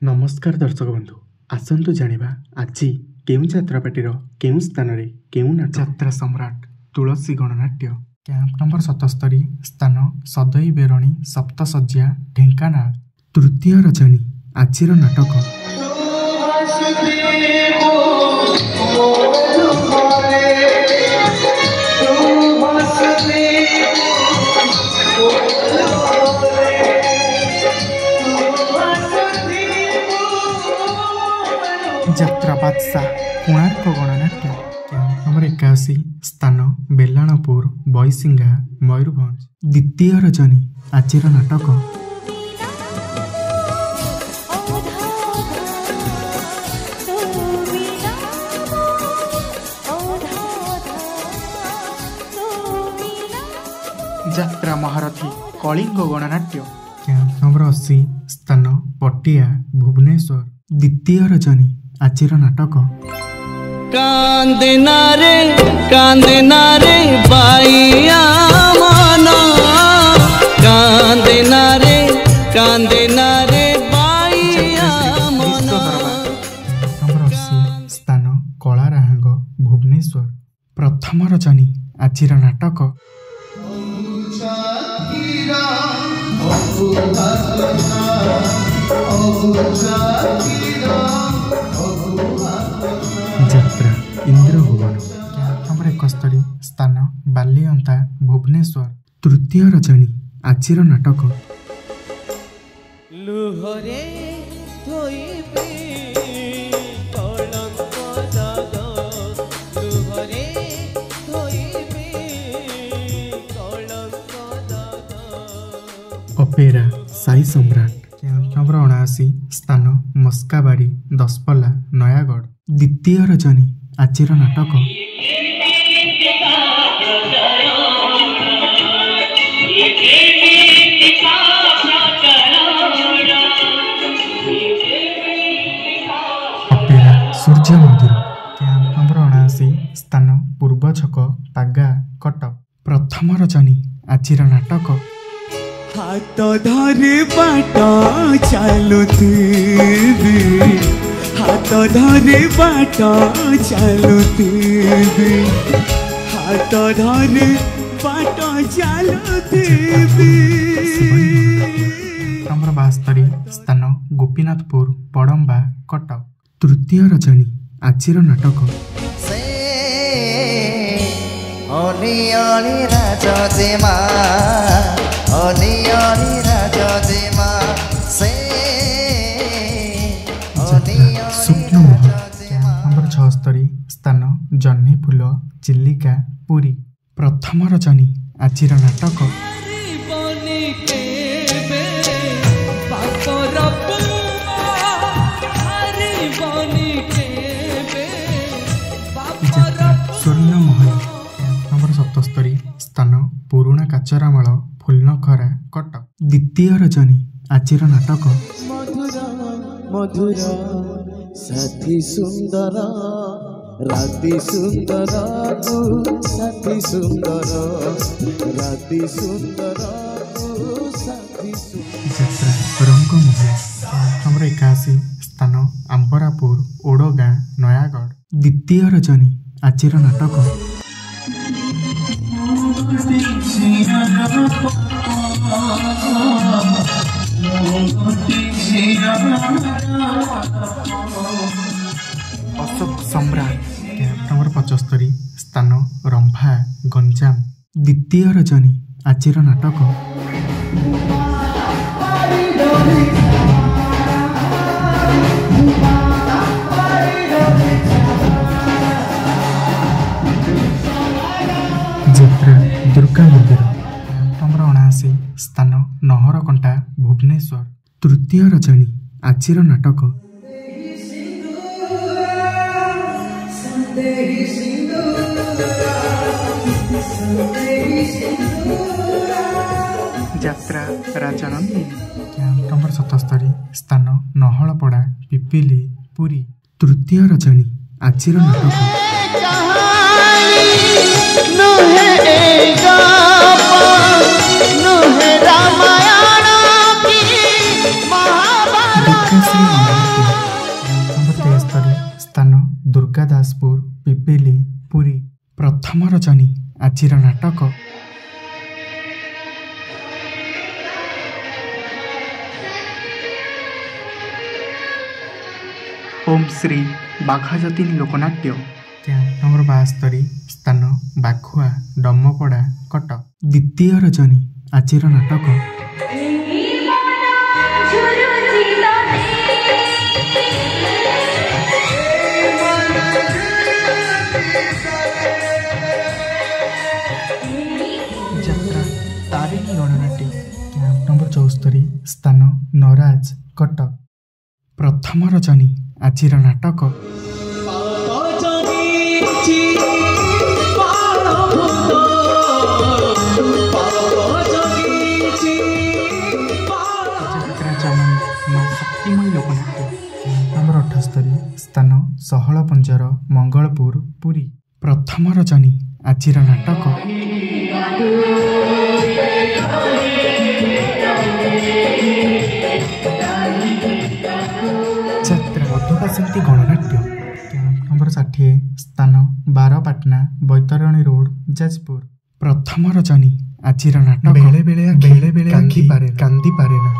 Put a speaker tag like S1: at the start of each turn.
S1: नमस्कार दर्शक बंधु आसतु जानिबा आजी केउं जात्रापाटीर केउं स्थान रे केउं नाटक यात्रा सम्राट तुलसी गणनाट्य कैंप नंबर 77 स्थान सदई बेरणी सप्तशज्या ढेंकानाल तृतीय रजनी आजिर नाटक यात्रा बादशाह कोणार्क गणनाट्य कैंप नंबर 81 स्थान बेलाणपुर बईसिंगा मयूरभंज द्वितीय रजनी आजिर नाटक यात्रा महारथी कलिंग गणनाट्य कैंप नंबर 80 स्थान पटिया भुवनेश्वर द्वितीय रजनी आजिर नाटक
S2: कांदना रे बाइया मन कांदना रे बाइया मन
S1: नंबर 80 स्थान कलाराहांग भुवनेश्वर प्रथम रजनी आजिर नाटक यात्रा इंद्र भुवन नंबर 71 स्थान बालिअंता भुवनेश्वर तृतीय रजनी आजिर नाटक
S2: लुहरे थोइबे कलंक दाग लुहरे थोइबे कलंक दाग
S1: अपेरा साई सम्राट नंबर 79 स्थान मस्काबाड़ी दसपल्ला नयागढ़ द्वितीय रजनी आजिर नाटक अपेरा सूर्य मंदिर कैंप नंबर 79 स्थान पूर्व छक पागा कटक प्रथम रजनी आजिर नाटक
S2: हाथ धरे बाट चालुथिबी हाथ धरे बाट चालुथिबी हाथ धरे बाट चालुथिबी
S1: नंबर 72 स्थान गोपीनाथपुर पड़म्बा कटक तृतीय रजनी आजिर नाटक स्वप्न महल नंबर 76 स्थान जन्नी फूल चिल्लिका पुरी प्रथम रजनी आजिर नाटक स्वर्ण महल नंबर 77 स्थान पुराणा काचरामाल फुलनखरा कटक द्वितीय रजनी आजिर नाटक
S2: मधुर साथी सुंदर राति सुंदर साथी सुंदर राति सुंदर साथी
S1: यात्रा रंग महल नंबर 81 स्थान आंबरापुर ओडगाँ नयागढ़ द्वितीय रजनी आजिर नाटक अशोक सम्राट नंबर 75 स्थान रंभा गंजाम द्वितीय रजनी आजिर नाटक यात्रा दुर्गा मंदिर नंबर 79 स्थान नहरकंटा भुवनेश्वर तृतीय रजनी आजिर नाटक यात्रा राजनंदी नंबर 77 स्थान नहलपड़ा पिपिली पुरी तृतीय रजनी आजिर नाटक रामायण की महाभारत ସ୍ଥାନ ଦୁର୍ଗାଦାସପୁର ପିପିଲି ପୁରୀ। ପ୍ରଥମ ରଜନୀ ଆଜିର ନାଟକ ଓମ୍ ଶ୍ରୀ ବାଘାଯତୀନ ଲୋକନାଟ୍ୟ। କ୍ୟାମ୍ପ ନମ୍ବର 72 ସ୍ଥାନ ବାଘୁଆ ଡମପଡ଼ା କଟକ। ଦ୍ୱିତୀୟ ରଜନୀ ଆଜିର ନାଟକ ଯାତ୍ରା ତାରିଣୀ ଗଣନାଟ୍ୟ। କ୍ୟାମ୍ପ ନମ୍ବର 74 ସ୍ଥାନ ନରାଜ କଟକ। ପ୍ରଥମ ରଜନୀ ଆଜିର ନାଟକ ଶକ୍ତିମୟୀ ଲୋକନାଟ୍ୟ। ନମ୍ବର 78 ସ୍ଥାନ ଷୋହଳ ପଞ୍ଜର ମଙ୍ଗଳପୁର ପୁରୀ। ପ୍ରଥମ ରଜନୀ ଆଜିର ନାଟକ ଯାତ୍ରା ମଧୁବାସନ୍ତୀ ଗଣନାଟ୍ୟ। କ୍ୟାମ୍ପ ନମ୍ବର 60 ସ୍ଥାନ ବାରପାଟଣା ବୈତରଣୀ ରୋଡ ଯାଜପୁର। ପ୍ରଥମ ରଜନୀ ଆଜିର ନାଟକ ବେଳେ ବେଳେ କାନ୍ଦି ପାରେ ନା।